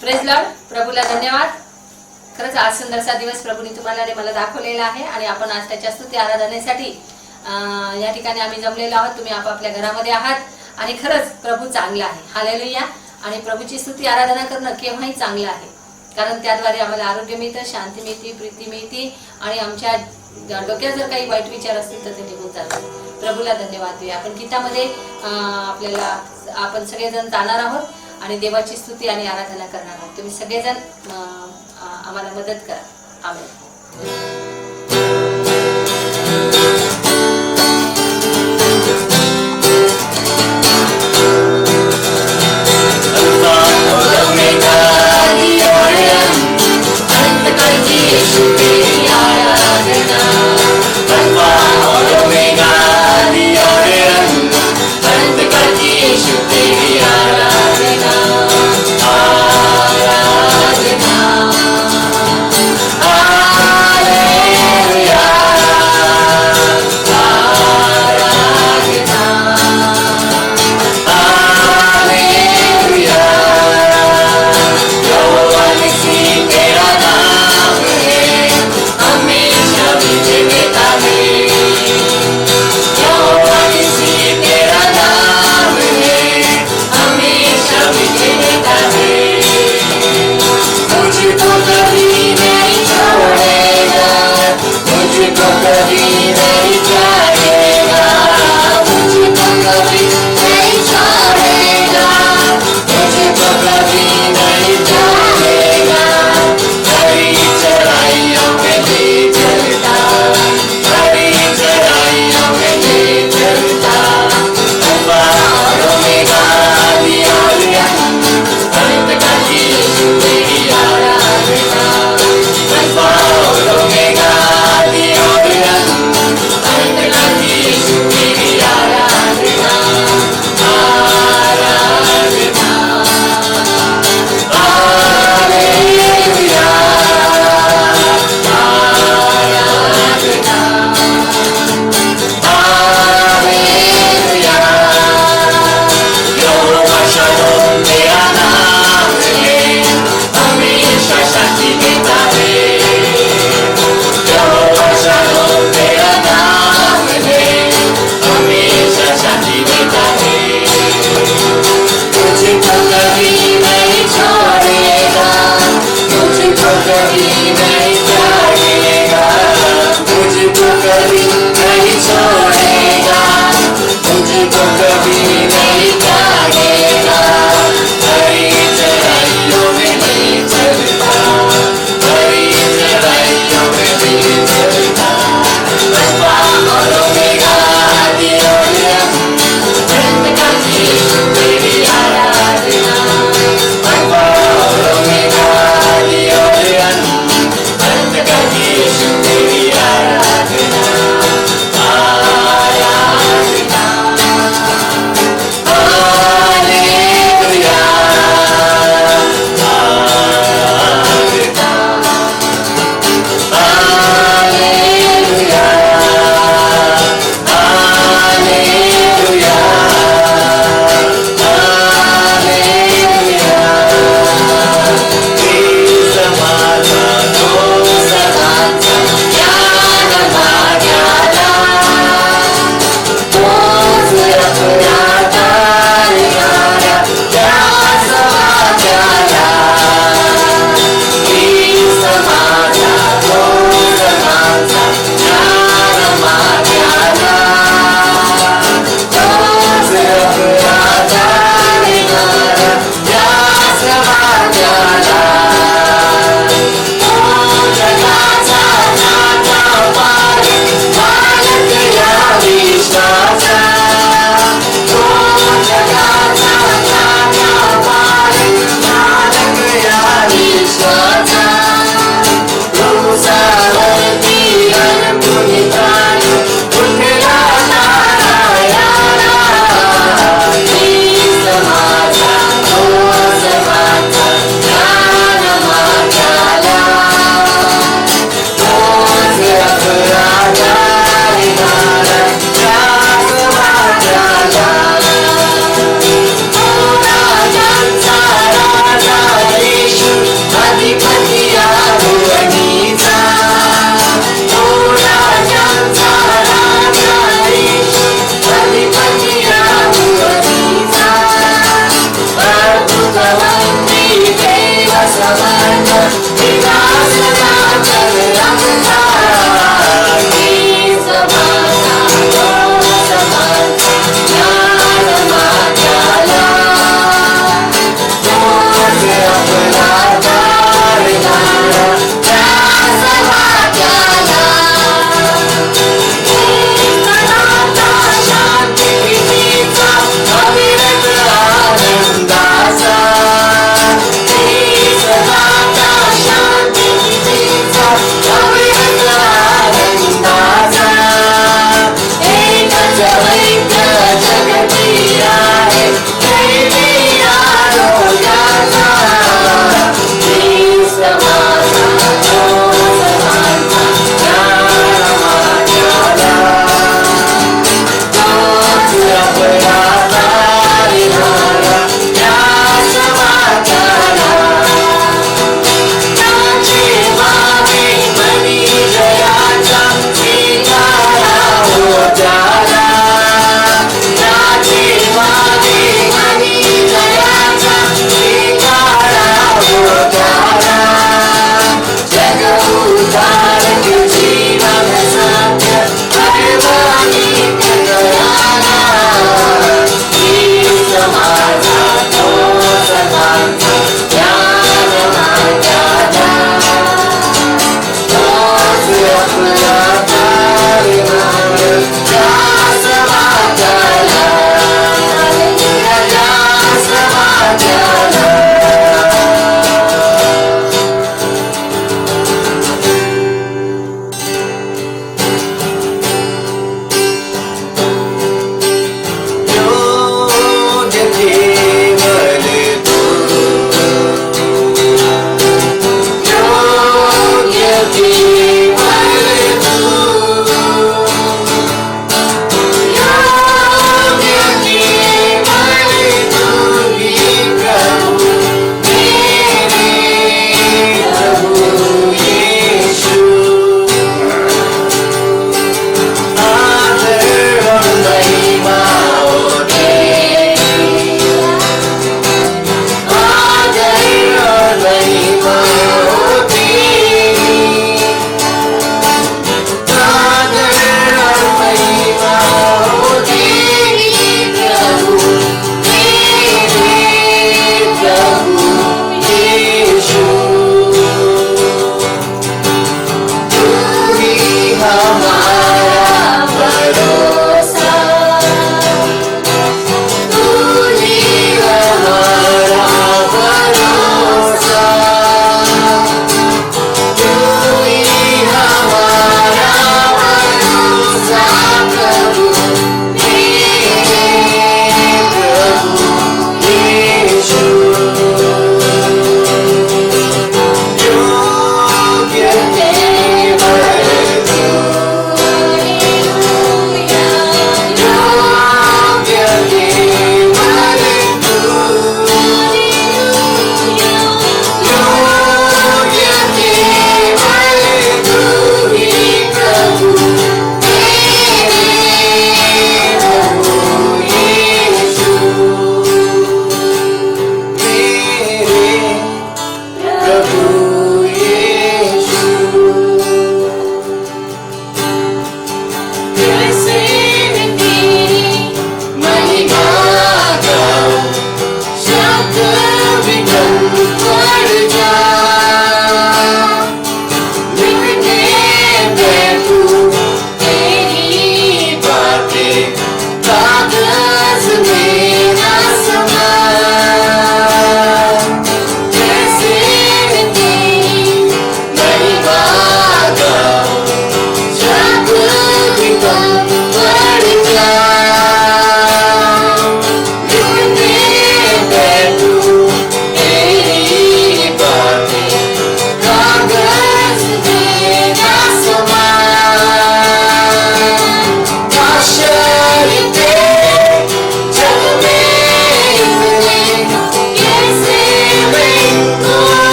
Praise Lord. प्रभूला धन्यवाद. खरंच आज सुंदरसा दिवस प्रभूने तुम्हाला आणि मला दाखवलेला आहे आणि आपण आज त्याच्या स्तुती आराधनेसाठी या ठिकाणी आम्ही जमलेलो आहोत. तुम्ही आपापल्या घरामध्ये आहात आणि खरंच प्रभू चांगला आहे. हालेलुया. आणि प्रभूची स्तुती आराधना करणं केव्हाही चांगलं आहे, कारण त्याद्वारे आम्हाला आरोग्य मिळतं, शांती मिळते, प्रीती मिळते आणि आमच्या डोक्यात जर काही वाईट विचार असतील तर ते निघून जातात. प्रभूला धन्यवाद देऊया. आपण गीतामध्ये आपण सगळेजण जाणार आहोत आणि देवाची स्तुती आणि आराधना करणार आहोत. तुम्ही सगळेजण आम्हाला मदत करा. आमेन. Hallelujah.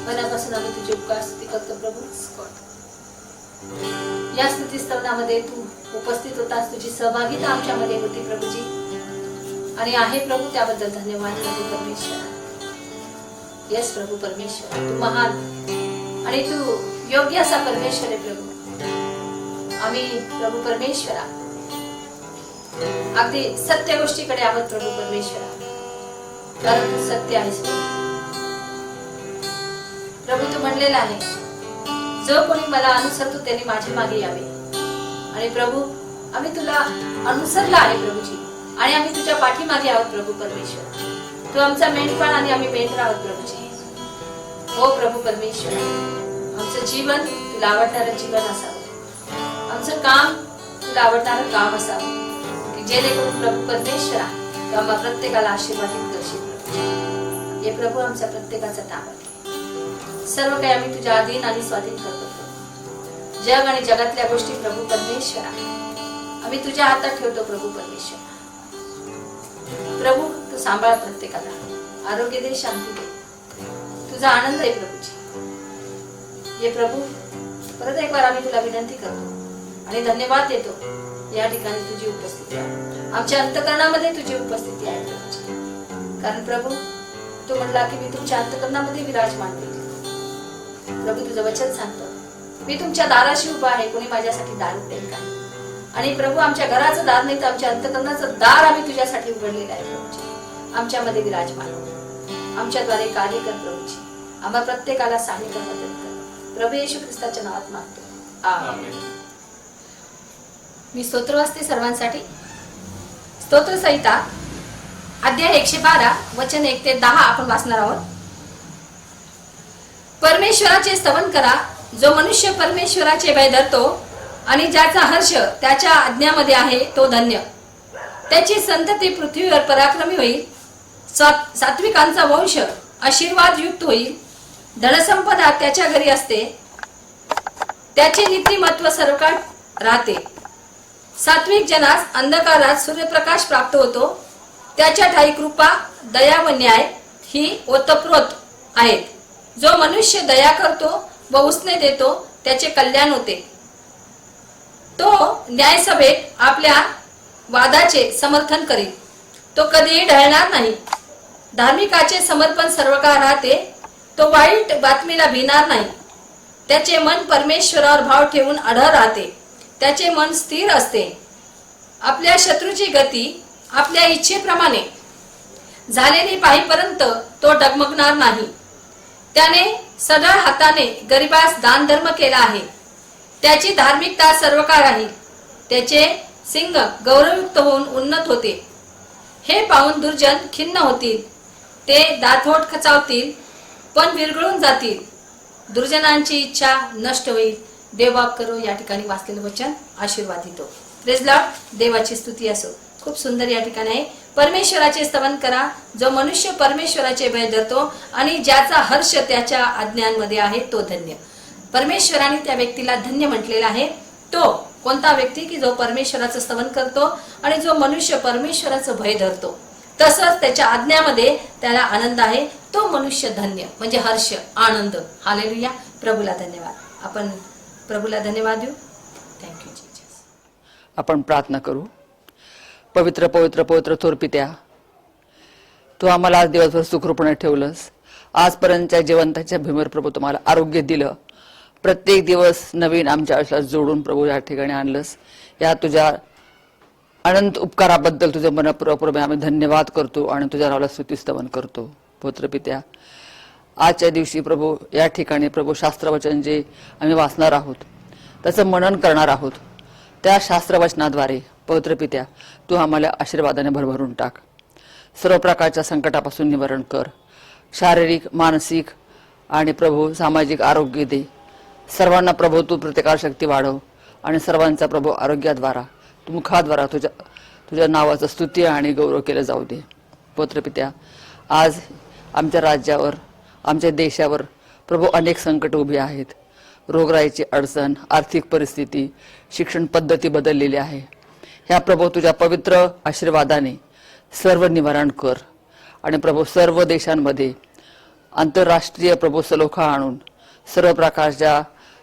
मनापासून आम्ही तुझे उपकार स्तुती करतो प्रभू. या स्तुती स्तवनामध्ये तू उपस्थित होतास, तुझी सहभागिता आमच्यामध्ये होती प्रभूजी, आणि आहे प्रभू, त्याबद्दल धन्यवाद प्रभू परमेश्वर. यस प्रभू परमेश्वर, तू महान आणि तू योग्य असा परमेश्वर आहे प्रभू. आम्ही प्रभू परमेश्वरा अगदी सत्य गोष्टीकडे आहोत प्रभू परमेश्वरा, कारण तू सत्य आहेस प्रभू. तू म्हणलेला आहे, जो कोणी मला अनुसरतो त्याने माझ्या मागे यावे. आणि प्रभू आम्ही तुला अनुसरला आहे प्रभूजी, आणि आम्ही तुझ्या पाठीमागे आहोत प्रभू परमेश्वर. तू आमचा मेंढपाळ आणि आम्ही मेंढर आहोत प्रभूजी. हो प्रभू परमेश्वर, आमचं जीवन तुला आवडणारं जीवन असावं, आमचं काम तुला आवडणारं काम असावं, की जेणेकरून प्रभू परमेश्वरा तू आम्हा प्रत्येकाला आशीर्वादित करशील. हे प्रभू आमचा प्रत्येकाचा ताबा घे. सर्व काही आम्ही तुझ्या अधीन आणि स्वाधीन करतो. जग आणि जगातल्या गोष्टी प्रभू परमेश्वरा आम्ही तुझ्या हातात ठेवतो प्रभू परमेश्वर. प्रभू तू सांभाळ प्रत्येकाला, आरोग्य दे, शांती दे, तुझा आनंद आहे प्रभूजी. हे प्रभू परत एक बार आम्ही तुला विनंती करतो आणि धन्यवाद देतो. या ठिकाणी तुझी उपस्थिती आहे, आमच्या अंतःकरणामध्ये तुझी उपस्थिती आहे प्रभूजी. कारण प्रभू तू म्हटला की मी तुमच्या अंतःकरणामध्ये विराजमान होईल. प्रभू तुझं वचन सांगतं, मी तुमच्या दाराशी उभा आहे, कोणी माझ्यासाठी दार उघडेल का. आणि प्रभू आमच्या घराचं दार नाही तर आमच्या अंतःकरणाचं दार आम्ही तुझ्यासाठी उघडलेलं आहे प्रभूजी. आमच्यामध्ये विराजमान, आमच्याद्वारे कार्य कर प्रभूजी. आम्हा प्रत्येकाला सहाय्य कर, मदत कर प्रभू येशू ख्रिस्ताच्या नावात मागतो, आमेन. मी स्तोत्र वाचते सर्वांसाठी. स्तोत्र संहिता अध्याय 112 वचन 1 ते 10 आपण वाचणार आहोत. परमेश्वराचे स्तवन करा, जो मनुष्य परमेश्वराचे भय धरतो आणि ज्याचा हर्ष त्याच्या आज्ञामध्ये आहे तो धन्य. त्याची संतती पृथ्वीवर पराक्रमी होईल, सात्विकांचा वंश आशीर्वाद युक्त होईल. धनसंपदा त्याच्या घरी असते, त्याचे नीतिमत्व सर्वकाळ राहते. सात्विक जनास अंधकारात सूर्यप्रकाश प्राप्त होतो, त्याच्या ठाई कृपा, दया व न्याय ही ओतप्रोत आहेत. जो मनुष्य दया करतो व उसने देतो त्याचे कल्याण होते. तो न्यायसभेत आपल्या वादाचे समर्थन करील, तो कधीही ढळणार नाही. धार्मिकाचे समर्पण सर्वकाळ राहते, तो वाईट बातमीला भिणार नाही. त्याचे मन परमेश्वरावर भाव ठेवून अढळ राहते, त्याचे मन स्थिर असते. आपल्या शत्रूची गती आपल्या इच्छेप्रमाणे झालेली पाहीपर्यंत तो डगमगणार नाही. त्याने सढळ हाताने गरिबास दान धर्म केला आहे, त्याची धार्मिकता सर्वकाळ राहील. त्याचे सिंग गौरवयुक्त होऊन उन्नत होते. हे पाहून दुर्जन खिन्न होतील, ते दातोट खचावतील पण विरघळून जातील. दुर्जनांची इच्छा नष्ट होईल. देवबाप करो. या ठिकाणी वाचलेलं वचन आशीर्वादित हो. Praise Lord. देवाची स्तुती असो. खूप सुंदर या ठिकाणी आहे. परमेश्वराचे स्तवन करा, जो मनुष्य परमेश्वराचे भय धरतो आणि ज्याचा हर्ष त्याच्या आज्ञांमध्ये आहे तो धन्य. परमेश्वराने त्या व्यक्तीला धन्य म्हटलेला आहे. तो कोणता व्यक्ती की जो परमेश्वराचं स्तवन करतो आणि जो मनुष्य परमेश्वराचं भय धरतो, तसंच त्याच्या आज्ञामध्ये त्याला आनंद आहे. तो मनुष्य धन्य म्हणजे हर्ष, आनंद. हालेलुया. प्रभूला धन्यवाद. आपण प्रभूला धन्यवाद देऊ. Thank you Jesus. आपण प्रार्थना करू. पवित्र पवित्र पवित्र थोर पित्या, तू आम्हाला आज दिवसभर सुखरूपणे ठेवलंस. आजपर्यंतच्या जिवंताच्या भीमेवर प्रभू तुम्हाला आरोग्य दिलं. प्रत्येक दिवस नवीन आमच्या आयुष्यात जोडून प्रभू या ठिकाणी आणलंस. या तुझ्या अनंत उपकाराबद्दल तुझे मनपूर्वक आम्ही धन्यवाद करतो आणि तुझ्या नावाला स्तुतिस्तवन करतो. पवित्र पित्या, आजच्या दिवशी प्रभू या ठिकाणी प्रभू शास्त्रवचन जे आम्ही वाचणार आहोत त्याचं मनन करणार आहोत. त्या शास्त्रवचनाद्वारे पवित्र पित्या तू आम्हाला आशीर्वादाने भरभरून टाक. सर्व प्रकारच्या संकटापासून निवारण कर. शारीरिक, मानसिक आणि प्रभू सामाजिक आरोग्य दे. सर्वांना प्रभू तू प्रतिकार शक्ती वाढव आणि सर्वांचा प्रभू आरोग्याद्वारा तू मुखाद्वारा तुझ्या नावाचं स्तुती आणि गौरव केलं जाऊ दे. पवित्र पित्या, आज आमच्या राज्यावर, आमच्या देशावर प्रभू अनेक संकट उभी आहेत. रोगराईची अडचण, आर्थिक परिस्थिती, शिक्षण पद्धती बदललेली आहे. ह्या प्रभू तुझ्या पवित्र आशीर्वादाने सर्व निवारण कर आणि प्रभू सर्व देशांमध्ये आंतरराष्ट्रीय प्रभू सलोखा आणून सर्व प्रकारच्या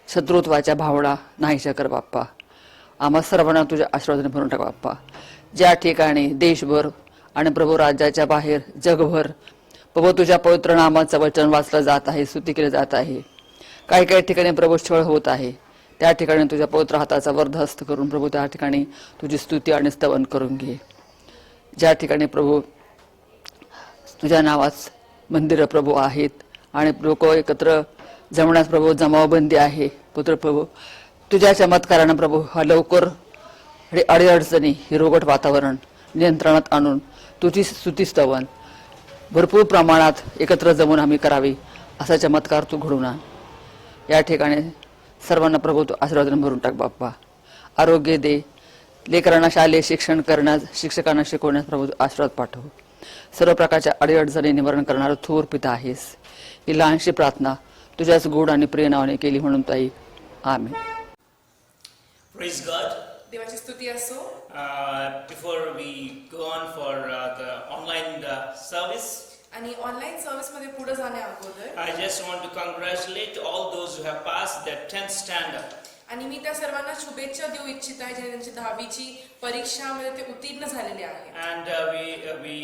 शत्रुत्वाच्या भावना नाहीशा कर बाप्पा. आम्हा सर्वांना तुझ्या आशीर्वादाने भरून टाक बाप्पा. ज्या ठिकाणी देशभर आणि प्रभू राज्याच्या बाहेर जगभर प्रभू तुझ्या पवित्र नामाचं वचन वाचलं जात आहे, स्तुती केली जात आहे. काही काही ठिकाणी प्रभू छळ होत आहे, त्या ठिकाणी तुझ्या पवित्र हाताचा वर्धहस्त करून प्रभू त्या ठिकाणी तुझी स्तुती आणि स्तवन करून घे. ज्या ठिकाणी प्रभू तुझ्या नावात मंदिरं प्रभू आहेत आणि लोक एकत्र जमण्यास प्रभू जमावबंदी आहे, पुत्र प्रभू तुझ्या चमत्कारानं प्रभू हा लवकर अडीअडचणी हे रोगट वातावरण नियंत्रणात आणून तुझी स्तुती स्तवन भरपूर प्रमाणात एकत्र जमून आम्ही करावी असा चमत्कार तू घडून आण. या ठिकाणी सर्वांना प्रभू तू आशीर्वादाने भरून टाक बाप्पा. आरोग्य दे, लेकरांना शालेय शिक्षण करण्यास, शिक्षकांना शिकवण्यास प्रभू आशीर्वाद पाठव. सर्व प्रकारच्या अडीअडचणी निवारण करणारा थोर पिता आहेस. ही लहानशी प्रार्थना तुझ्याच गोड आणि प्रिय नावाने केली म्हणून ताई, आमेन. Praise God. देवाची स्तुती असो. Before we go on for the online service, आणि ऑनलाईन सर्व्हिस मध्ये पुढे जाण्या अगोदर I just want to congratulate all those who have passed their 10th standard. आणि मी त्या सर्वांना शुभेच्छा देऊ इच्छित आहे जे त्यांची 10वीची परीक्षामध्ये ते उत्तीर्ण झालेले आहेत. And we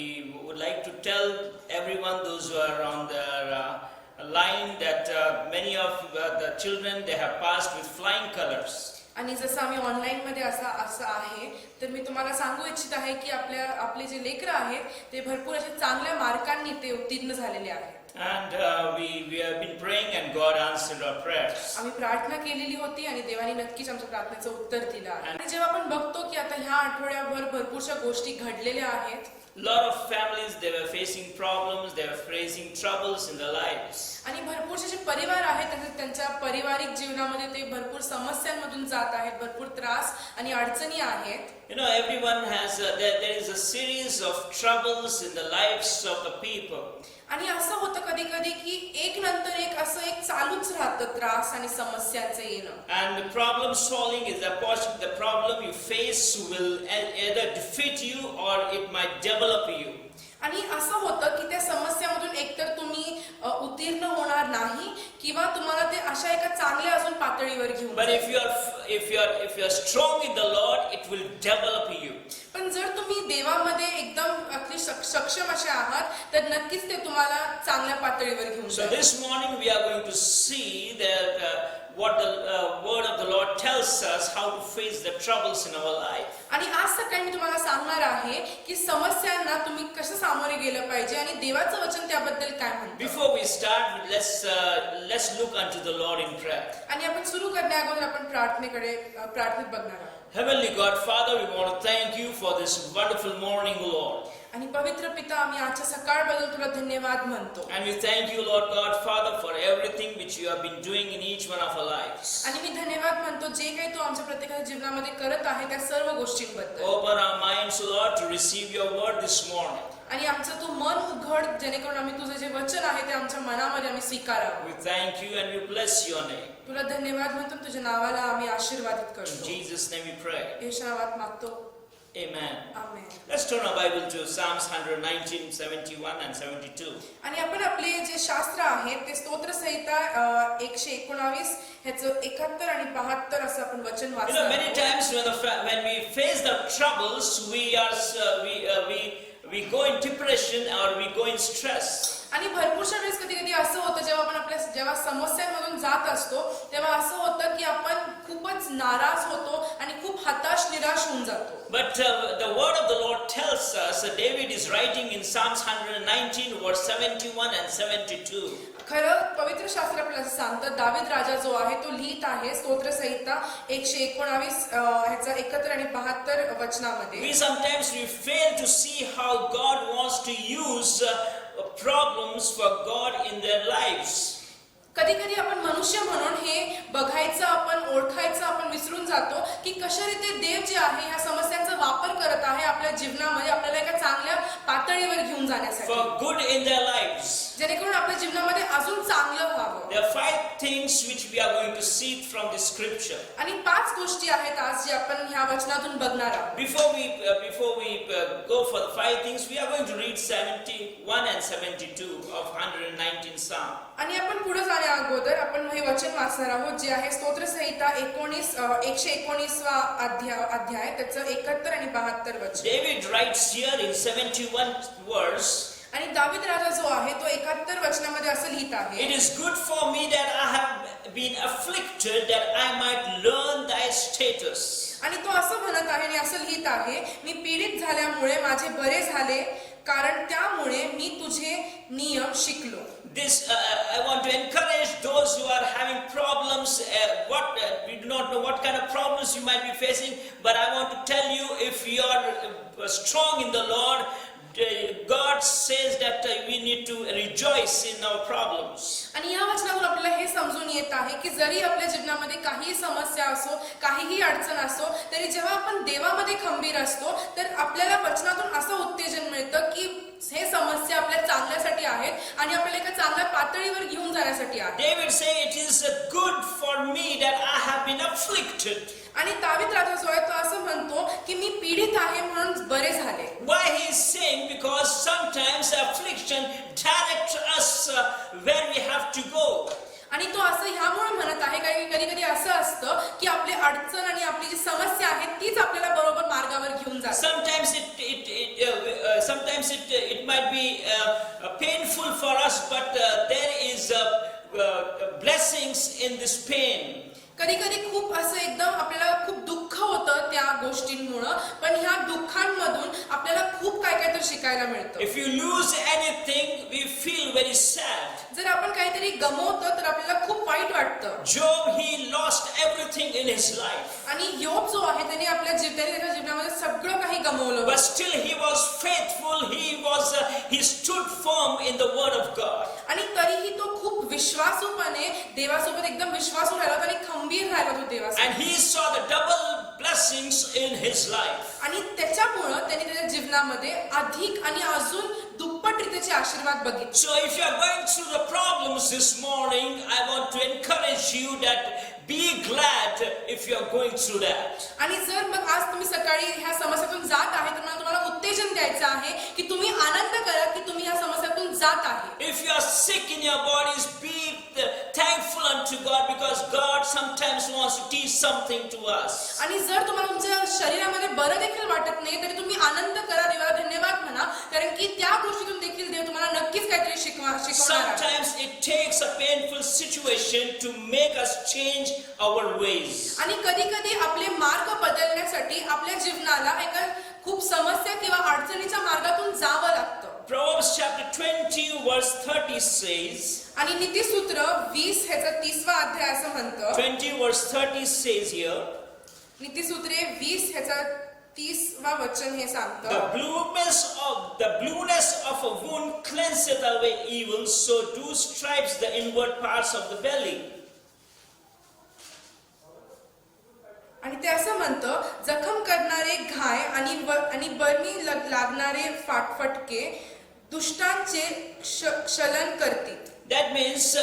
would like to tell everyone, those who are on the line, that many of the children, they have passed with flying colors. आणि जसं आम्ही ऑनलाईन मध्ये असं आहे तर मी तुम्हाला सांगू इच्छित आहे की आपले जे लेकरं आहेत ते भरपूर अशा चांगल्या मार्कांनी ते उत्तीर्ण झालेले आहेत. And we have been praying and God answered our prayers. आम्ही प्रार्थना केलेली होती आणि देवाने नक्कीच आमच्या प्रार्थनेचं उत्तर दिलं आहे. आणि जेव्हा आपण बघतो की आता ह्या आठवड्याभर भरपूरशा गोष्टी घडलेल्या आहेत. Lot of families, they were facing problems, they were facing troubles in their lives. आणि भरपूरसे जे परिवार आहेत त्यांच्या पारिवारिक जीवनामध्ये ते भरपूर समस्यांमधून जात आहेत, भरपूर त्रास आणि अडचणी आहेत. You know, everyone has there is a series of troubles in the lives of the people. आणि असं होतं कधी कधी की एक नंतर एक असं एक चालूच राहतं त्रास आणि समस्यांचं येणं. And the problem solving is the problem you face will either defeat you or it might develop you. आणि असं होतं की त्या समस्यामधून एकतर तुम्ही उत्तीर्ण होणार नाही किंवा तुम्हाला ते अशा एका चांगल्या अजून पातळीवर घेऊन But if you are strong in the Lord, it will develop you. पण जर तुम्ही देवामध्ये एकदम अगदी सक्षम असे आहात तर नक्कीच ते तुम्हाला चांगल्या पातळीवर घेऊन So this morning we are going to see that what the word of the Lord tells us how to face the troubles in our life. आणि आज सकाळी मी तुम्हाला सांगणार आहे की समस्यांना तुम्ही कसं सामोरे गेलं पाहिजे आणि देवाचं वचन त्याबद्दल काय म्हणतं. Before we start, let's look unto the Lord in prayer. आणि आपण सुरू करण्या अगोदर आपण प्रार्थनेत बघणार आहोत. Heavenly God, Father, we want to thank you for this wonderful morning, Lord. आणि पवित्र पिता आम्ही आजच्या सकाळबद्दल तुला धन्यवाद म्हणतो. And we thank you, Lord God, Father, for everything which you have been doing in each one of our lives. आणि मी धन्यवाद म्हणतो जे काही तू आमच्या प्रत्येकाच्या जीवनामध्ये करत आहे त्या सर्व गोष्टींबद्दल. Open our minds, Lord, to receive your word this morning. आणि आमचं तू मन उघड जेणेकरून आम्ही तुझं जे वचन आहे ते आमच्या मनामध्ये आम्ही स्वीकारावं. We thank you and we bless your name. तुला धन्यवाद म्हणतो, तुझ्या नावाला आम्ही आशीर्वादित In करतो. Jesus' name we pray. येशूच्या नावात मागतो. Amen. Amen. Let's turn our Bible to Psalms 119, 71 and 72. आणि आपण आपले जे शास्त्र आहे ते स्तोत्र संहिता 119 ह्याचं 71 आणि 72 असं आपण वचन You know, many वाचतो. times when we face the troubles, we go in depression or we go in stress. आणि भरपूरशा वेळेस कधी कधी असं होतं जेव्हा समस्यांमधून जात असतो तेव्हा असं होतं की आपण खूपच नाराज होतो आणि खूप हताश निराश होऊन जातो. But the word of the Lord tells us, David is writing in Psalms 119 verse 71 and 72. खरं पवित्र शास्त्र आपल्याला असं सांगतं, दावीद राजा जो आहे तो लिहित आहे स्तोत्र संहिता 119 ह्याचा 71 आणि 72 वचनामध्ये. We sometimes fail to see how God wants to use problems for God in their lives. कधी कधी आपण मनुष्य म्हणून हे बघायचं, आपण ओळखायचं आपण विसरून जातो की कशा रीते देव जे आहे ह्या समस्यांचा वापर करत आहे आपल्या जीवनामध्ये आपल्याला एका चांगल्या पातळीवर घेऊन जाण्यासाठी, For good in their lives. जेणेकरून आपल्या जीवनामध्ये अजून चांगलं व्हावं. There are 5 things which we are going to see from the scripture. आणि 5 गोष्टी आहेत आज जे आपण ह्या वचनातून बघणार आहोत. Before we go for the 5 things, we are going to read 71 and 72 of 119 Psalm. आणि आपण पुढे जाण्या अगोदर आपण हे वचन वाचणार आहोत जे आहे स्तोत्रसंहिता 119वा अध्याय त्याचं 71 आणि 72 वचन. David writes here in 71 verse, आणि दावीद राजा जो आहे तो 71 वचनामध्ये असं लिहित आहे. "It is good for me that I have been afflicted, that I might learn thy status." आणि तो असं म्हणत आहे आणि असं लिहित आहे, मी पीडित झाल्यामुळे माझे बरे झाले कारण त्यामुळे मी तुझे नियम शिकलो. This I want to encourage those who are having problems. We do not know what kind of problems you might be facing, but I want to tell you, if you are strong in the Lord, God says that we need to rejoice in our problems. आणि या वचनातून आपल्याला हे समजून येत आहे की जरी आपल्या जीवनामध्ये काही समस्या असो, काहीही अडचण असो, तरी जेव्हा आपण देवामध्ये खंबीर असतो तर आपल्याला वचनातून असं उत्तेजन मिळतं की हे समस्या आपल्या चांगल्यासाठी आहेत आणि आपल्याला एका चांगल्या पातळीवर घेऊन जाण्यासाठी आहे. David say, "It is good for me that I have been afflicted." आणि दावीद राजा जो आहे तो असं म्हणतो की मी पीडित आहे म्हणून बरे झाले. Why he is saying? Because sometimes affliction directs us where we have to go. आणि तो असं ह्यामुळे म्हणत आहे कारण कधी कधी असं असतं की आपली अडचण आणि आपली जी समस्या आहे तीच आपल्याला बरोबर मार्गावर घेऊन जाते. Sometimes it might be painful for us, but there is blessings in this pain. कधी कधी खूप असं एकदम आपल्याला खूप दुःख होतं त्या गोष्टींमुळे, पण ह्या दुःखांमधून आपल्याला खूप काय काय तर शिकायला मिळतं. If you lose anything, we feel very sad. जर आपण काहीतरी गमावतो तर आपल्याला खूप वाईट वाटतं. Job, he lost everything in his life. आणि योब जो आहे त्याने आपल्या त्याच्या जीवनामध्ये सगळं काही गमावलं. But still he was faithful. He stood firm in the word of God. आणि तरीही तो खूप विश्वासूपणे देवासोबत एकदम विश्वासू राहिला आणि खंबीर राहिला तो देवासोबत. And he saw the double blessings in his life. आणि त्याच्यामुळे त्याने त्याच्या जीवनामध्ये अधिक आणि अजून दुप्पट रीतीचे आशीर्वाद बघितले. So if you are going through the problems this morning, I want to encourage you that be glad if you are going through that. आणि जर मग आज तुम्ही सकाळी ह्या समस्यातून जात आहे तर मला तुम्हाला उत्तेजन द्यायचं आहे की तुम्ही आनंद करा की तुम्ही ह्या समस्यातून जात आहे. If you are sick in your bodies, be thankful unto God, because God sometimes wants to teach something to us. आणि जर तुम्हाला तुमच्या शरीरामध्ये बरं देखील वाटत नाही तरी तुम्ही आनंद करा, देवाला धन्यवाद म्हणा, कारण की त्या गोष्टीतून देखील देव तुम्हाला नक्कीच काहीतरी शिकवणार आहे. Sometimes it takes a painful situation to make us change our ways. आणि कधी कधी आपले मार्ग बदलण्यासाठी आपल्या जीवनाला एका खूप समस्या किंवा अडचणीच्या मार्गातून जावं लागतं. Proverbs chapter 20 verse 30 says, आणि नीतिसूत्र 20 ह्याचा 30वा अध्याय असं म्हणतं. 20 verse 30 says here, नीतिसूत्रे 20 ह्याचा 30वा वचन हे सांगतं. the blueness of a wound cleanseth away evil, so do stripes the inward parts of the belly. आणि ते असं म्हणतं, जखम करणारे घाय आणि बरणी लागणारे फटके दुष्टांचे क्षलन करतील. That means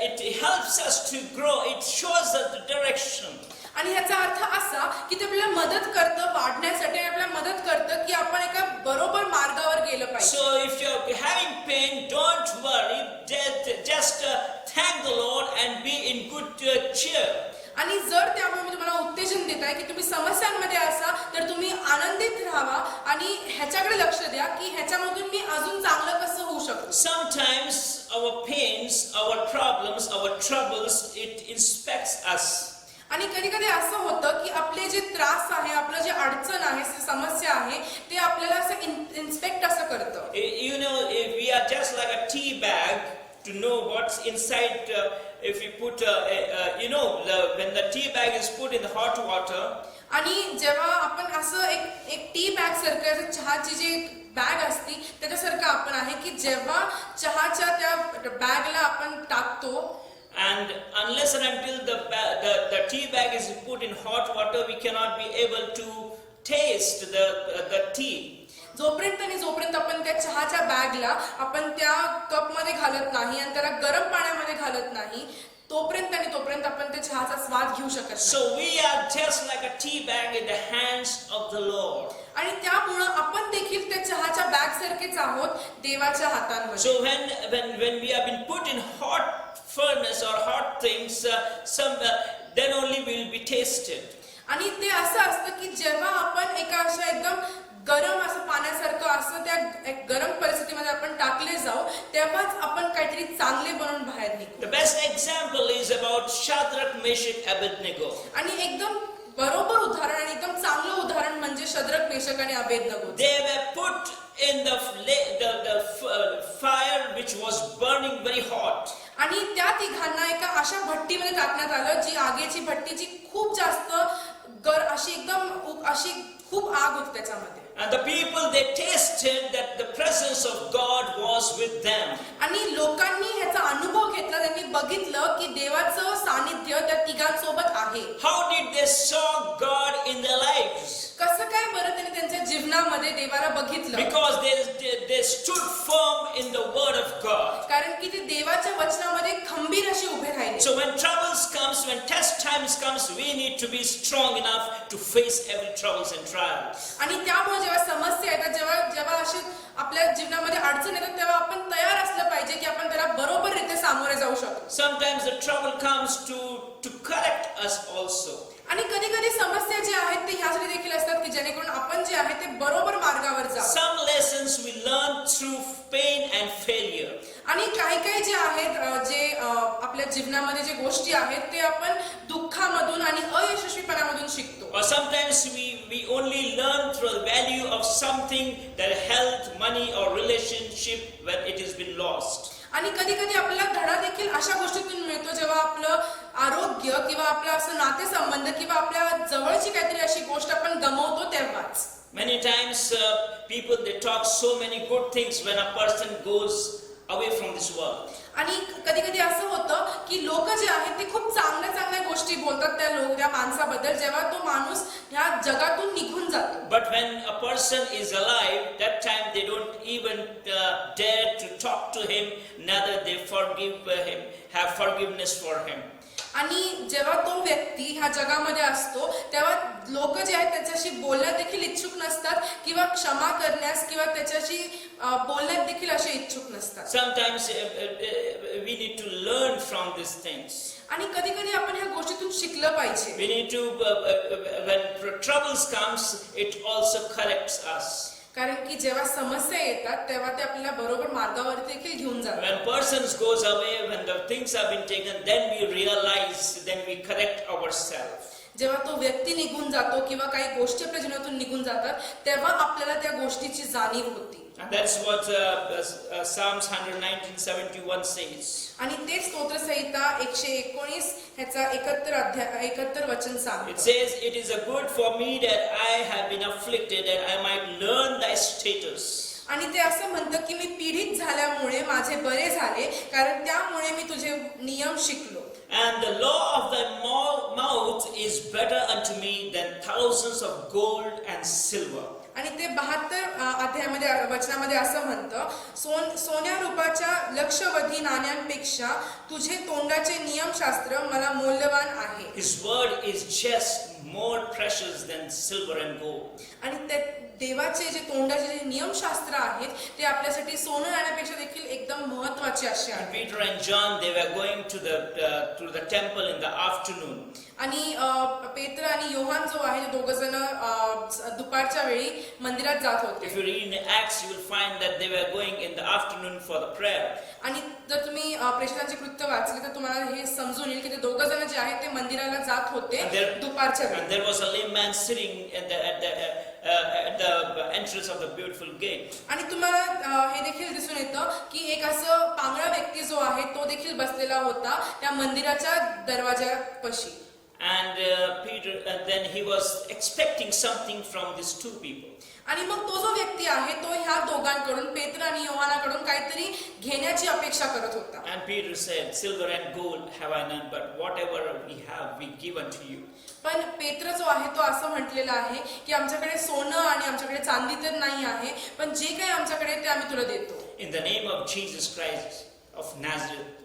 it helps us to grow. It shows us the direction. आणि ह्याचा अर्थ असा की ते आपल्याला मदत करतं वाढण्यासाठी, आपल्याला मदत करतं की आपण एका बरोबर मार्गावर गेलं पाहिजे. So if you are having pain, don't worry. Just thank the Lord and be in good cheer. आणि जर त्यामुळे मी तुम्हाला उत्तेजन देत आहे की तुम्ही समस्यांमध्ये असा तर तुम्ही आनंदित राहावा आणि ह्याच्याकडे लक्ष द्या की ह्याच्यामधून मी अजून चांगलं कसं होऊ शकतो. Sometimes our pains, our problems, our troubles, it inspects us. आणि कधी कधी असं होतं की आपले जे त्रास आहे, आपलं जे अडचण आहे, समस्या आहे, ते आपल्याला असं इन्स्पेक्ट असं करतं. You know, we are just like a tea bag to know what's inside. If you put, when the tea bag is put in the hot water. आणि जेव्हा आपण असं एक टी बॅग सारखं चहाची जी बॅग असती त्याच्यासारखं आपण आहे की जेव्हा चहाच्या त्या बॅगला आपण टाकतो. And unless and until the tea bag is put in hot water, we cannot be able to taste the tea. जोपर्यंत आपण त्या चहाच्या बॅगला आपण त्या कप मध्ये घालत नाही आणि त्याला गरम पाण्यामध्ये घालत नाही, तोपर्यंत आपण त्या चहाचा स्वाद घेऊ शकत नाही. So we are just like a tea bag in the hands of the Lord. आणि त्यामुळं आपण देखील त्या चहाच्या बॅग सारखेच आहोत देवाच्या हातांमध्ये. So when we have been put in hot furnace or hot things, then only we will be tasted. आणि ते असं असतं की जेव्हा आपण एका अशा एकदम गरम असं पाण्यासारखं असं त्या एक गरम परिस्थितीमध्ये आपण टाकले जाऊ, तेव्हाच आपण काहीतरी चांगले बनवून बाहेर निघू. The best example is about Shadrach, Meshach, Abednego. आणि एकदम बरोबर उदाहरण आणि एकदम चांगलं उदाहरण म्हणजे शद्रक, मेशक आणि Abednego. They were put in the fire which was burning very hot. आणि त्या तिघांना एका अशा भट्टीमध्ये टाकण्यात आलं जी आगीची भट्टी जी खूप जास्त अशी एकदम अशी खूप आग होती त्याच्यामध्ये. And the people, they tasted that the presence of God was with them. आणि लोकांनी ह्याचा अनुभव घेतला, त्यांनी बघितलं की देवाचं सानिध्य त्या तिघांसोबत आहे. How did they saw God in their lives? कसं काय बरं त्यांनी त्यांच्या जीवनामध्ये देवाला बघितलं? Because they stood firm in the word of God. कारण की ते देवाच्या वचनामध्ये खंबीर असे उभे राहिले. So when troubles comes, when test times comes, we need to be strong enough to face every troubles and trials. आणि त्यामुळे जेव्हा समस्या येतात, जेव्हा अशी आपल्या जीवनामध्ये अडचण येतात, तेव्हा आपण तयार असलं पाहिजे की आपण त्याला बरोबर रीते सामोरे जाऊ शकतो. Sometimes the trouble comes to correct us also. आणि कधी कधी समस्या जे आहेत ते ह्यासाठी देखील असतात की जेणेकरून आपण जे आहे ते बरोबर मार्गावर जाऊ. Some lessons we learn through pain and failure. आणि काही जे आहेत जे आपल्या जीवनामध्ये जे गोष्टी आहेत ते आपण दुःखामधून आणि अयशस्वीपणामधून शिकतो. Or sometimes we only learn through the value of something, that health, money or relationship when it has been lost. आणि कधी कधी आपल्याला धडा देखील अशा गोष्टीतून मिळतो जेव्हा आपलं आरोग्य किंवा आपलं असं नातेसंबंध किंवा आपल्या जवळची काहीतरी अशी गोष्ट आपण गमावतो तेव्हाच. Many times people, they talk so many good things when a person goes away from this world. आणि कधी कधी असं होतं की लोक जे आहेत ते खूप चांगल्या चांगल्या गोष्टी बोलतात त्या माणसाबद्दल जेव्हा तो माणूस ह्या जगातून निघून जातो. But when a person is alive, that time they don't even dare to talk to him, neither they forgive him, have forgiveness for him. आणि जेव्हा तो व्यक्ती ह्या जगामध्ये असतो तेव्हा लोक जे आहेत त्याच्याशी बोलण्यात देखील इच्छुक नसतात किंवा क्षमा करण्यास किंवा त्याच्याशी बोलण्यात देखील असे इच्छुक नसतात. Sometimes we need to learn from these things. आणि कधी कधी आपण ह्या गोष्टीतून शिकलं पाहिजे. We need to, when troubles comes, it also corrects us. कारण की जेव्हा समस्या येतात तेव्हा ते आपल्याला बरोबर मार्गावर देखील घेऊन जातात. When persons goes away, when the things have been taken, then we realize, then we correct ourselves. जेव्हा तो व्यक्ती निघून जातो किंवा काही गोष्टी आपल्या जीवनातून निघून जातात तेव्हा आपल्याला त्या गोष्टीची जाणीव होती. And that's what Psalms 119:71 says. आणि तेच स्तोत्रसंहिता 119 ह्याचा 71 वचन सांगतो. It says, "It is a good for me that I have been afflicted, that I might learn thy statutes." आणि ते असं म्हणतं की मी पीडित झाल्यामुळे माझे बरे झाले कारण त्यामुळे मी तुझे नियम शिकलो. And the law of thy mouth is better unto me than thousands of gold and silver. आणि ते 72 अध्यायामध्ये वचनामध्ये असं म्हणतं सोन्या रूपाच्या लक्षवधी नाण्यांपेक्षा तुझे तोंडाचे नियमशास्त्र मला मौल्यवान आहे. His word is just more precious than silver and gold. आणि ते देवाचे जे तोंडाचे जे नियमशास्त्र आहेत ते आपल्यासाठी सोनं नाण्यापेक्षा देखील एकदम महत्त्वाचे असे And आहेत. Peter and John, they were going to the temple in the afternoon. आणि पेत्र आणि योहान जो आहे ते दोघ जण दुपारच्या वेळी मंदिरात जात होते. If you read in Acts, you will find that they were going in the afternoon for the prayer. आणि जर तुम्ही प्रेषितांचे कृत्य वाचले तर तुम्हाला हे समजून येईल की ते दोघ जण जे आहेत ते मंदिराला जात होते दुपारच्या वेळी. And there was a lame man sitting at the entrance of the beautiful gate. आणि तुम्हाला हे देखील दिसून येतं की एक असं पांगळा व्यक्ती जो आहे तो देखील बसलेला होता त्या मंदिराच्या दरवाजापाशी. And Peter, and then he was expecting something from these two people. आणि मग तो जो व्यक्ती आहे तो ह्या दोघांकडून पेत्र आणि योहानाकडून काहीतरी घेण्याची अपेक्षा करत होता. And Peter said, "Silver and gold have I none, but whatever we have, we give unto you." पण पेत्र जो आहे तो असं म्हटलेला आहे की आमच्याकडे सोनं आणि आमच्याकडे चांदी तर नाही आहे पण जे काही आमच्याकडे ते आम्ही तुला देतो. In the name of Jesus Christ of Nazareth,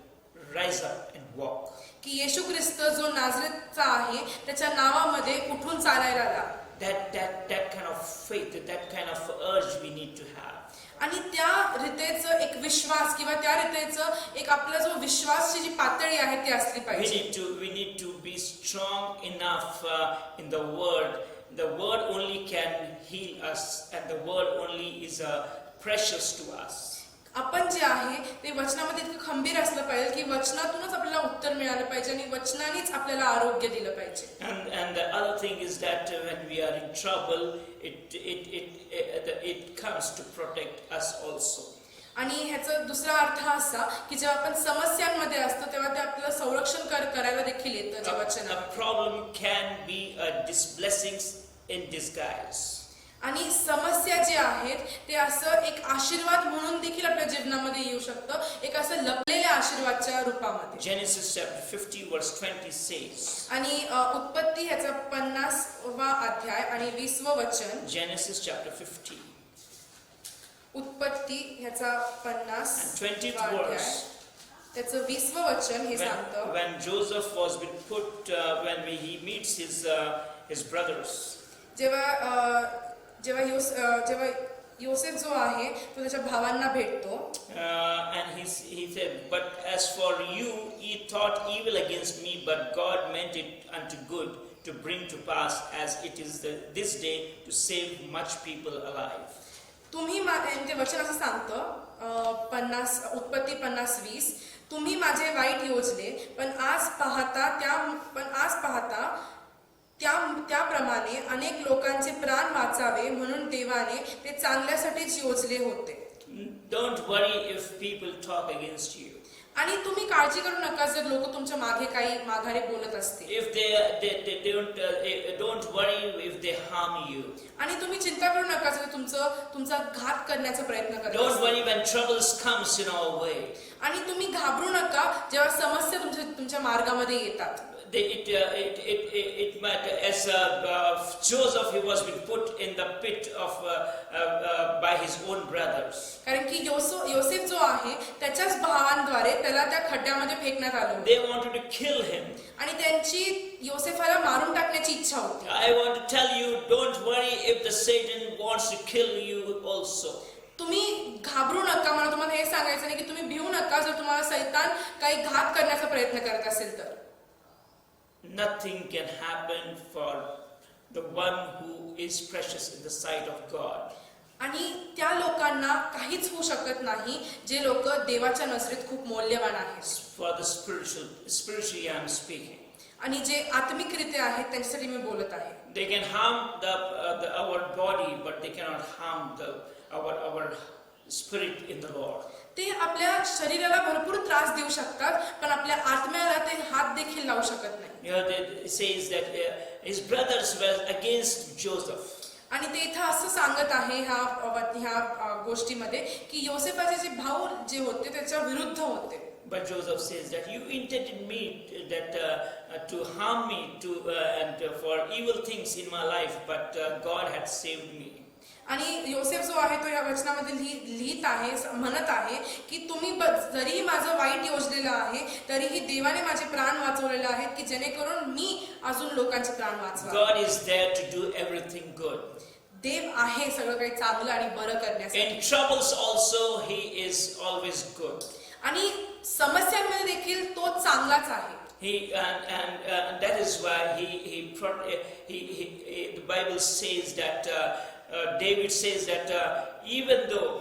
rise up and walk. की येशू ख्रिस्त जो नाझरेतचा आहे त्याच्या नावामध्ये उठून चालायला लाग. That kind of faith, that kind of urge we need to have. आणि त्या रीतेचं एक विश्वास किंवा त्या रीतेचं एक आपला जो विश्वासची जी पातळी आहे ती असली We पाहिजे. need to be strong enough in the word. The word only can heal us, and the word only is precious to us. आपण जे आहे ते वचनामध्ये इतकं खंबीर असलं पाहिजे की वचनातूनच आपल्याला उत्तर मिळालं पाहिजे आणि वचनानेच आपल्याला आरोग्य दिलं पाहिजे. And the other thing is that when we are in trouble, it comes to protect us also. आणि ह्याचा दुसरा अर्थ असा की जेव्हा आपण समस्यांमध्ये असतो तेव्हा ते आपल्याला संरक्षण करायला देखील येतं जे वचन A आहे. problem can be blessings in disguise. आणि समस्या जे आहेत ते असं एक आशीर्वाद म्हणून देखील आपल्या जीवनामध्ये येऊ शकतं, एक असं लपलेल्या आशीर्वादच्या रूपामध्ये. Genesis chapter 50 verse 20 says. आणि उत्पत्ती ह्याचा 50वा अध्याय आणि 20वं वचन. Genesis chapter 50 उत्पत्ती ह्याचा 50 and 20th अध्याय verse. त्याचं 20वं वचन हे सांगतं. When Joseph was been put, when he meets his brothers. जेव्हा योसेफ जो आहे तो त्याच्या भावांना भेटतो. And he said, but as for you, ye thought evil against me, but God meant it unto good, to bring to pass as it is this day, to save much people alive. तुम्ही म्हणजे वचन असं सांगतं 50 उत्पत्ती 50:20. तुम्ही माझे वाईट योजले पण आज पाहता त्याप्रमाणे अनेक लोकांचे प्राण वाचावे म्हणून देवाने ते चांगल्यासाठीच योजले होते. Don't worry if people talk against you. आणि तुम्ही काळजी करू नका जर लोक तुमच्या मागे काही माघारी बोलत असतील. If they don't worry if they harm you. आणि तुम्ही चिंता करू नका जर तुमचा घात करण्याचा प्रयत्न करत Don't असतील. worry when troubles comes in our way. आणि तुम्ही घाबरू नका जेव्हा समस्या तुमच्या मार्गामध्ये येतात. It might, as Joseph, he was been put in the pit of by his own brothers. कारण की योसेफ जो आहे त्याच्याच भावांद्वारे त्याला त्या खड्ड्यामध्ये फेकण्यात आलं. They wanted to kill him. आणि त्यांची योसेफाला मारून टाकण्याची इच्छा होती. I want to tell you, don't worry if the Satan wants to kill you also. तुम्ही घाबरू नका. मला तुम्हाला हे सांगायचं नाही की तुम्ही भिवू नका जर तुम्हाला सैतान काही घात करण्याचा प्रयत्न करत असेल तर. Nothing can happen for the one who is precious in the sight of God. आणि त्या लोकांना काहीच होऊ शकत नाही जे लोक देवाच्या नजरेत खूप मौल्यवान आहेत. For the spiritually I am speaking. आणि जे आत्मिकरित्या आहेत त्यांच्यासाठी मी बोलत आहे. They can harm our body, but they cannot harm our spirit in the Lord. ते आपल्या शरीराला भरपूर त्रास देऊ शकतात पण आपल्या आत्म्याला ते हात देखील लावू शकत नाही. It says that his brothers were against Joseph. आणि ते इथं असं सांगत आहे ह्या गोष्टीमध्ये की योसेफाचे जे भाऊ जे होते त्याच्या विरुद्ध होते. But Joseph says that you intended me to harm me and for evil things in my life, but God had saved me. आणि योसेफ जो आहे तो या वचनामध्ये लिहित आहे म्हणत आहे की तुम्ही जरीही माझं वाईट योजलेलं आहे तरीही देवाने माझे प्राण वाचवलेले आहेत की जेणेकरून मी अजून लोकांचे प्राण वाचवा. God is there to do everything good. देव आहे सगळं काही चांगलं आणि बरं करण्यासाठी. In troubles also he is always good. आणि समस्यांमध्ये देखील तो चांगलाच आहे. And that is why the Bible says that David says that even though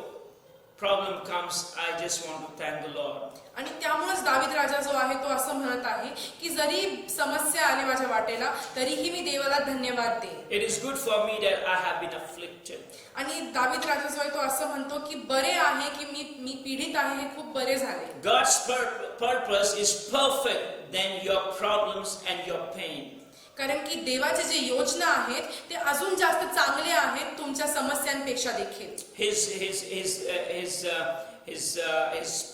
problem comes, I just want to thank the Lord. आणि त्यामुळेच दावीद राजा जो आहे तो असं म्हणत आहे की जरी समस्या आली माझ्या वाटेला तरीही मी देवाला धन्यवाद देईन. It is good for me that I have been afflicted. आणि दावीद राजा जो आहे तो असं म्हणतो की बरे आहे की मी पीडित आहे हे खूप बरे झाले. God's purpose is perfect than your problems and your pain. कारण की देवाचे जे योजना आहेत ते अजून जास्त चांगले आहेत तुमच्या समस्यांपेक्षा देखील. His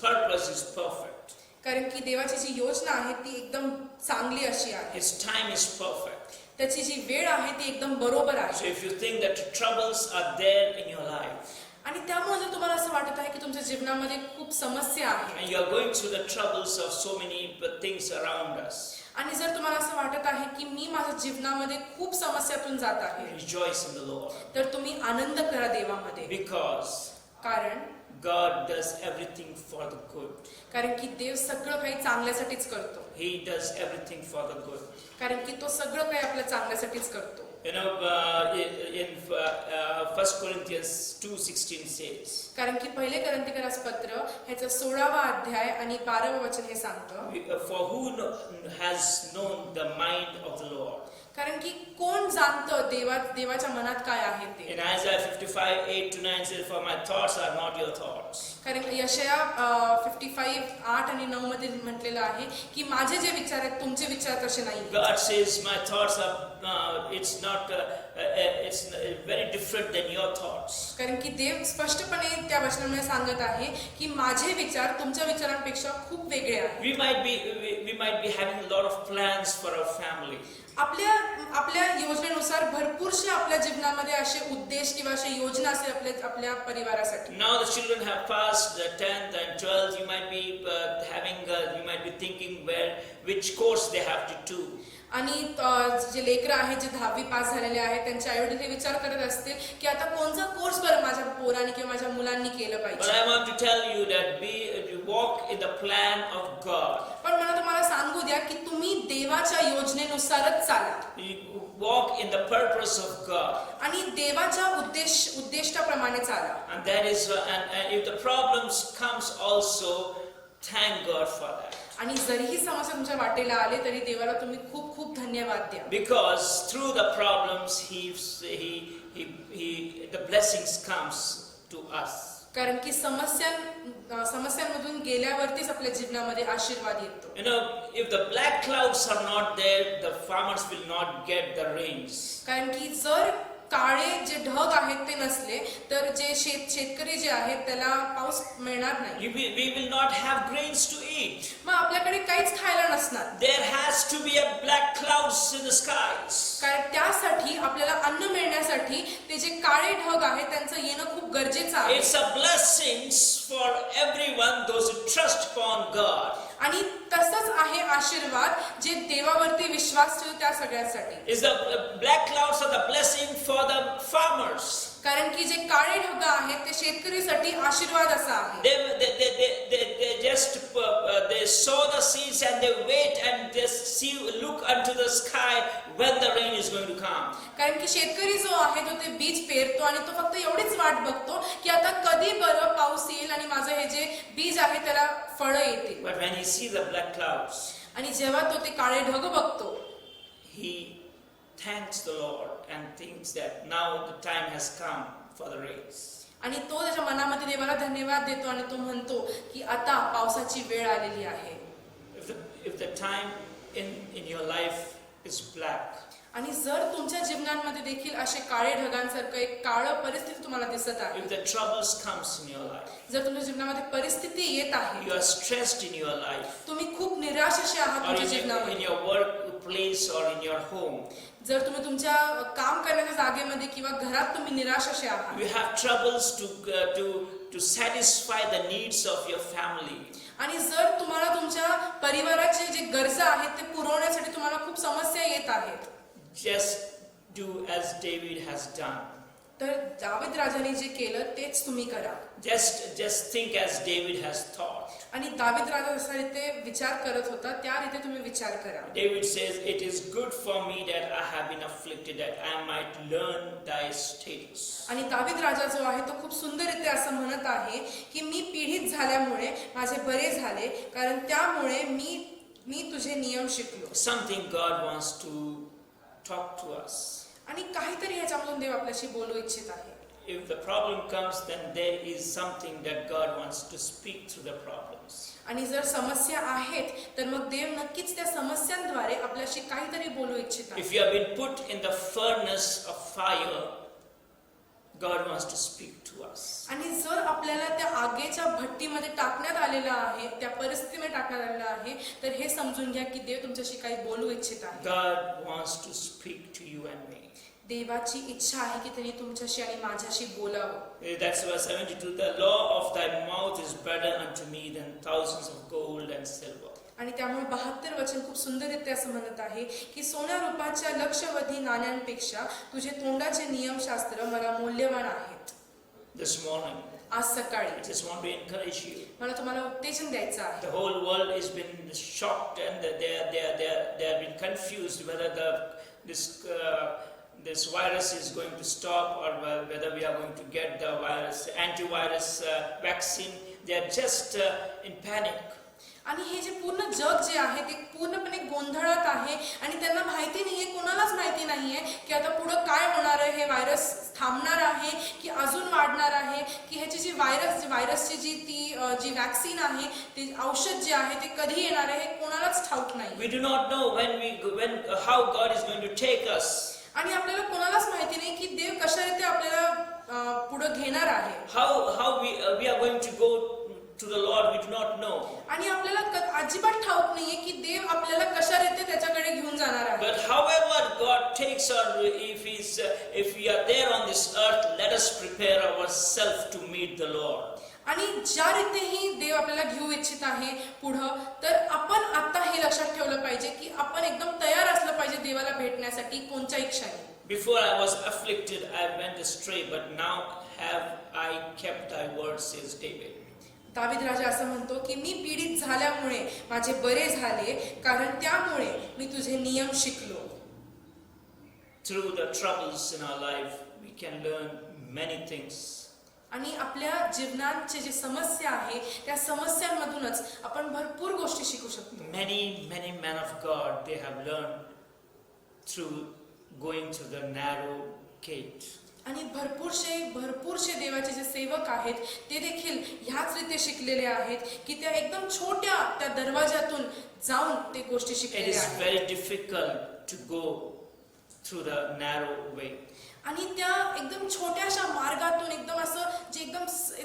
purpose is perfect. कारण की देवाची जी योजना आहे ती एकदम चांगली अशी आहे. His time is perfect. त्याची जी वेळ आहे ती एकदम बरोबर So आहे. if you think that troubles are there in your life, आणि त्यामुळे जर तुम्हाला असं वाटत आहे की तुमच्या जीवनामध्ये खूप समस्या आहे and you are going through the troubles of so many things around us, आणि जर तुम्हाला असं वाटत आहे की मी माझ्या जीवनामध्ये खूप समस्यातून जात आहे, rejoice in the Lord, तर तुम्ही आनंद करा देवामध्ये. because कारण God does everything for the good. की देव सगळं काही चांगल्यासाठीच करतो. He does everything for the good. कारण की तो सगळं काही आपल्या चांगल्यासाठीच करतो. You know, in 1 Corinthians 2:16 says, कारण की पहिले कोरिन्थीकरास पत्र ह्याचा 16वा अध्याय आणि 12वा वचन हे सांगतं, for who has known the mind of the Lord? कारण की कोण जाणतं देवाच्या मनात काय आहे ते. In Isaiah 55:8-9 says, for my thoughts are not your thoughts. कारण यशया 55:8 आणि 9 मध्ये म्हटलेलं आहे की माझे जे विचार आहेत तुमचे विचार तसे नाही. God says, my thoughts are, it's not, it's very different than your thoughts. कारण की देव स्पष्टपणे त्या वचनामध्ये सांगत आहे की माझे विचार तुमच्या विचारांपेक्षा खूप वेगळे आहेत. We might be having a lot of plans for our family. आपल्या योजनेनुसार भरपूरशे आपल्या जीवनामध्ये असे उद्देश किंवा असे योजना असेल आपल्या परिवारासाठी. Now the children have passed the 10th and 12th. You might be you might be thinking which course they have to do. आणि जे लेकरं आहेत जे 10वी पास झालेले आहेत त्यांचे आईवडील हे विचार करत असतील की आता कोणता कोर्स बरं माझ्या पोरांनी किंवा माझ्या मुलांनी केलं But पाहिजे. I want to tell you that walk in the plan of God. पण मला तुम्हाला सांगू द्या की तुम्ही देवाच्या योजनेनुसारच चाला You walk in the purpose of God. आणि देवाच्या उद्दिष्टाप्रमाणे चाला. And that is, and if the problems comes also, thank God for that. आणि जरीही समस्या तुमच्या वाटेला आले तरी देवाला तुम्ही खूप खूप धन्यवाद द्या. Because through the problems, the blessings comes to us. कारण की समस्यांमधून गेल्यावरतीच आपल्या जीवनामध्ये आशीर्वाद येतो. You know, if the black clouds are not there, the farmers will not get the rains. कारण की जर काळे जे ढग आहेत ते नसले तर जे शेतकरी जे आहेत त्याला पाऊस मिळणार नाही. We will not have grains to eat. मग आपल्याकडे काहीच खायला नसणार. There has to be a black clouds in the skies. कारण त्यासाठी आपल्याला अन्न मिळण्यासाठी ते जे काळे ढग आहेत त्यांचं येणं खूप गरजेचं आहे. It's a blessings for everyone, those who trust upon God. आणि तसंच आहे आशीर्वाद जे देवावरती विश्वास ठेवतो त्या सगळ्यांसाठी. Is the black clouds are the blessing for the farmers. कारण की जे काळे ढग आहेत ते शेतकरीसाठी आशीर्वाद असा आहे. They just they sow the seeds and they wait and just look unto the sky when the rain is going to come. कारण की शेतकरी जो आहे तो ते बीज पेरतो आणि तो फक्त एवढीच वाट बघतो की आता कधी बरं पाऊस येईल आणि माझं हे जे बीज आहे त्याला फळं येतील. But when he sees the black clouds, आणि जेव्हा तो ते काळे ढग बघतो he thanks the Lord and thinks that now the time has come for the rains. आणि तो त्याच्या मनामध्ये देवाला धन्यवाद देतो आणि तो म्हणतो की आता पावसाची वेळ आलेली आहे. If the time in your life is black, आणि जर तुमच्या जीवनामध्ये देखील असे काळे ढगांसारखं एक काळं परिस्थिती तुम्हाला दिसत आहे, if the troubles comes in your life, जर तुमच्या जीवनामध्ये परिस्थिती येत आहे, you are stressed in your life, तुम्ही खूप निराश असे आहात or तुमच्या in जीवनामध्ये, your workplace or in your home, जर तुम्ही तुमच्या काम करण्याच्या जागेमध्ये किंवा घरात तुम्ही निराश असे आहात, you have troubles to satisfy the needs of your family, आणि जर तुम्हाला तुमच्या परिवाराचे जे गरजा आहेत ते पुरवण्यासाठी तुम्हाला खूप समस्या येत आहेत, just do as David has done. तर दावीद राजाने जे केलं तेच तुम्ही करा. Just think as David has thought. आणि दावीद राजा जसा रीते विचार करत होता त्या रीते तुम्ही विचार करा. David says, it is good for me that I have been afflicted, that I might learn thy statutes. आणि दावीद राजा जो आहे तो खूप सुंदररीत्या असं म्हणत आहे की मी पीडित झाल्यामुळे माझे बरे झाले, कारण त्यामुळे मी तुझे नियम शिकलो. Something God wants to talk to us. आणि काहीतरी ह्याच्यामधून देव आपल्याशी बोलू इच्छित आहे. If the problem comes, then there is something that God wants to speak through the problems. आणि जर समस्या आहेत तर मग देव नक्कीच त्या समस्यांद्वारे आपल्याशी काहीतरी बोलू इच्छित आहे. If you have been put in the furnace of fire, God wants to speak to us. आणि जर आपल्याला त्या आगीच्या भट्टीमध्ये टाकण्यात आलेलं आहे, त्या परिस्थितीमध्ये टाकण्यात आलेलं आहे, तर हे समजून घ्या की देव तुमच्याशी काही बोलू इच्छित आहे. God wants to speak to you and me. देवाची इच्छा आहे की त्यांनी तुमच्याशी आणि माझ्याशी बोलावं. That's verse 72. The law of thy mouth is better unto me than thousands of gold and silver. आणि त्यामुळे 72 वचन खूप सुंदररित्या असं म्हणत आहे की सोन्या रूपाच्या लक्षवधी नाण्यांपेक्षा तुझे तोंडाचे नियमशास्त्र मला मूल्यवान आहेत. This morning, आज सकाळी I just want to encourage you. मला तुम्हाला उत्तेजन द्यायचं आहे. The whole world has been shocked and they have been confused whether this virus is going to stop or whether we are going to get the antivirus vaccine. They are just in panic. आणि हे जे पूर्ण जग जे आहे ते पूर्णपणे गोंधळात आहे आणि त्यांना माहिती नाहीये, कोणालाच माहिती नाहीये की आता पुढं काय होणार आहे. हे व्हायरस थांबणार आहे की अजून वाढणार आहे, की ह्याची जी व्हायरसची जी वॅक्सिन आहे, ते औषध जे आहे ते कधी येणार आहे हे कोणालाच ठाऊक नाही. We do not know how God is going to take us. आणि आपल्याला कोणालाच माहिती नाही की देव कशारीते आपल्याला पुढे घेणार आहे. How we are going to go to the Lord, we do not know. आणि आपल्याला अजिबात ठाऊक नाहीये की देव आपल्याला कशारीते त्याच्याकडे घेऊन जाणार आहे. But however God takes or if we are there on this earth, let us prepare ourselves to meet the Lord. आणि ज्या रीतीही देव आपल्याला घेऊ इच्छित आहे पुढं, तर आपण आता हे लक्षात ठेवलं पाहिजे की आपण एकदम तयार असलं पाहिजे देवाला भेटण्यासाठी कोणत्याही क्षणी. Before I was afflicted, I went astray, but now have I kept thy word, says David. दावीद राजा असं म्हणतो की मी पीडित झाल्यामुळे माझे बरे झाले, कारण त्यामुळे मी तुझे नियम शिकलो. Through the troubles in our life, we can learn many things. आणि आपल्या जीवनाची जी समस्या आहे त्या समस्यांमधूनच आपण भरपूर गोष्टी शिकू शकतो. Many men of God, they have learned through going through the narrow gate. आणि भरपूरशे देवाचे जे सेवक आहेत ते देखील ह्याच रीते शिकलेले आहेत की त्या एकदम छोट्या त्या दरवाजातून जाऊन ते गोष्टी It शिकलेले is आहेत. very difficult to go through the narrow way. आणि त्या एकदम छोट्याशा मार्गातून एकदम असं जे एकदम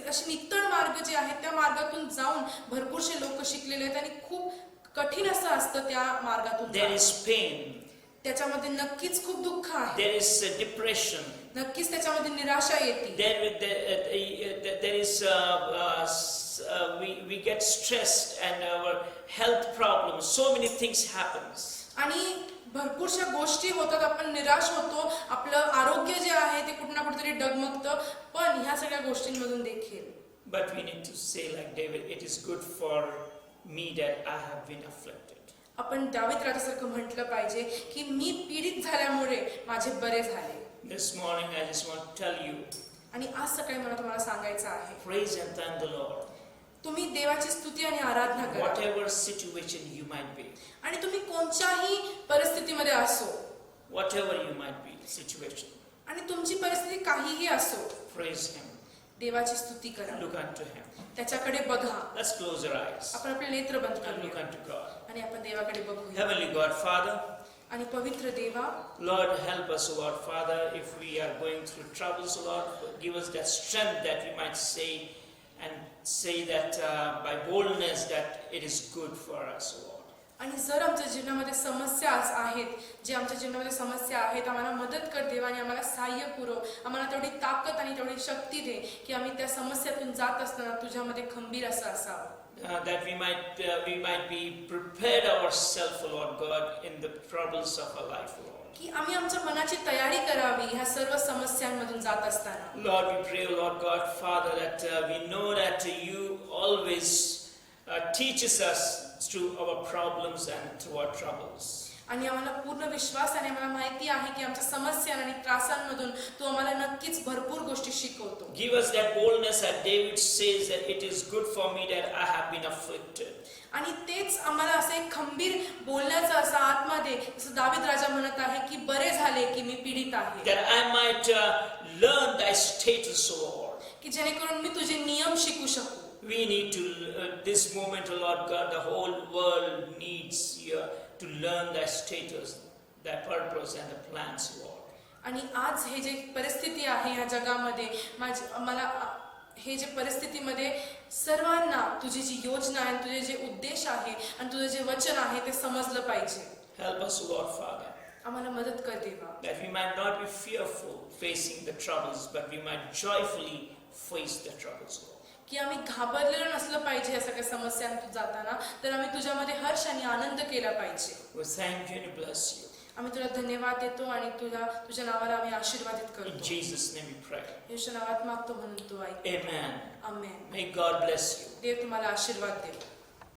असे नितळ मार्ग जे आहेत त्या मार्गातून जाऊन भरपूरशे लोक शिकलेले आहेत आणि खूप कठीण असं असतं त्या मार्गातून There जाणं. is pain. त्याच्यामध्ये नक्कीच खूप दुःख आहे. There is depression. नक्कीच त्याच्यामध्ये निराशा येते. There is we get stressed and our health problems. So many things happens. आणि भरपूरशा गोष्टी होतात, आपण निराश होतो, आपलं आरोग्य जे आहे ते कुठं ना कुठेतरी डगमगतं. पण ह्या सगळ्या गोष्टींमधून देखील But we need to say like David, it is good for me that I have been afflicted. आपण दावीद राजासारखं म्हटलं पाहिजे की मी पीडित झाल्यामुळे माझे बरे झाले. This morning I just want to tell you, आणि आज सकाळी मला तुम्हाला सांगायचं आहे, praise and thank the Lord. तुम्ही देवाची स्तुती आणि आराधना करा. Whatever situation you might be, आणि तुम्ही कोणत्याही परिस्थितीमध्ये असो, whatever you might be, situation, आणि तुमची परिस्थिती काहीही असो, praise Him. देवाची स्तुती करा, Look unto Him. त्याच्याकडे बघा. Let's close our eyes आपण आपले नेत्र बंद and look करूया unto God. आणि आपण देवाकडे बघूया. Heavenly God, Father, आणि पवित्र देवा, Lord, help us, Lord, Father, if we are going through troubles, Lord, give us that strength that we might say that by boldness that it is good for us, Lord. आणि जर आमच्या जीवनामध्ये समस्या आहेत, जे आमच्या जीवनामध्ये समस्या आहेत, आम्हाला मदत कर देवा आणि आम्हाला सहाय्य पुरव. आम्हाला तेवढी ताकद आणि तेवढी शक्ती दे की आम्ही त्या समस्यातून जात असताना तुझ्यामध्ये खंबीर असं असावं. That we might be prepared ourselves, Lord God, in the troubles of our life, Lord. की आम्ही आमच्या मनाची तयारी करावी ह्या सर्व समस्यांमधून जात असताना. Lord, we pray, Lord God, Father, that we know that you always teaches us through our problems and through our troubles. आणि आम्हाला पूर्ण विश्वास आणि आम्हाला माहिती आहे की आमच्या समस्या आणि त्रासांमधून तू आम्हाला नक्कीच भरपूर गोष्टी शिकवतो. Give us that boldness that David says that it is good for me that I have been afflicted. आणि तेच आम्हाला असं एक खंबीर बोलण्याचा असा आत्मा दे, जसं दावीद राजा म्हणत आहे की बरे झाले की मी पीडित आहे, That I might learn thy status, Lord. की जेणेकरून मी तुझे नियम शिकू शकू. We need to, this moment, Lord God, the whole world needs to learn thy status, thy purpose and the plans, Lord. आणि आज हे जे परिस्थिती आहे ह्या जगामध्ये, मला हे जे परिस्थितीमध्ये सर्वांना तुझी जी योजना आहे, तुझे जे उद्देश आहे आणि तुझे जे वचन आहे ते समजलं पाहिजे. Help us, Lord Father. आम्हाला मदत कर देवा, that we might not be fearful facing the troubles, but we might joyfully face the troubles, Lord. की आम्ही घाबरलेलो नसलं पाहिजे या सगळ्या समस्यांतून जाताना, तर आम्ही तुझ्यामध्ये हर्ष आणि आनंद केला पाहिजे. We thank you and bless you. आम्ही तुला धन्यवाद देतो आणि तुझ्या नावाला आम्ही आशीर्वादित In करतो. Jesus' name we pray. येशूच्या नावात मागतो म्हणून तू ऐक. Amen. Amen. May God bless you. देव तुम्हाला आशीर्वाद देव.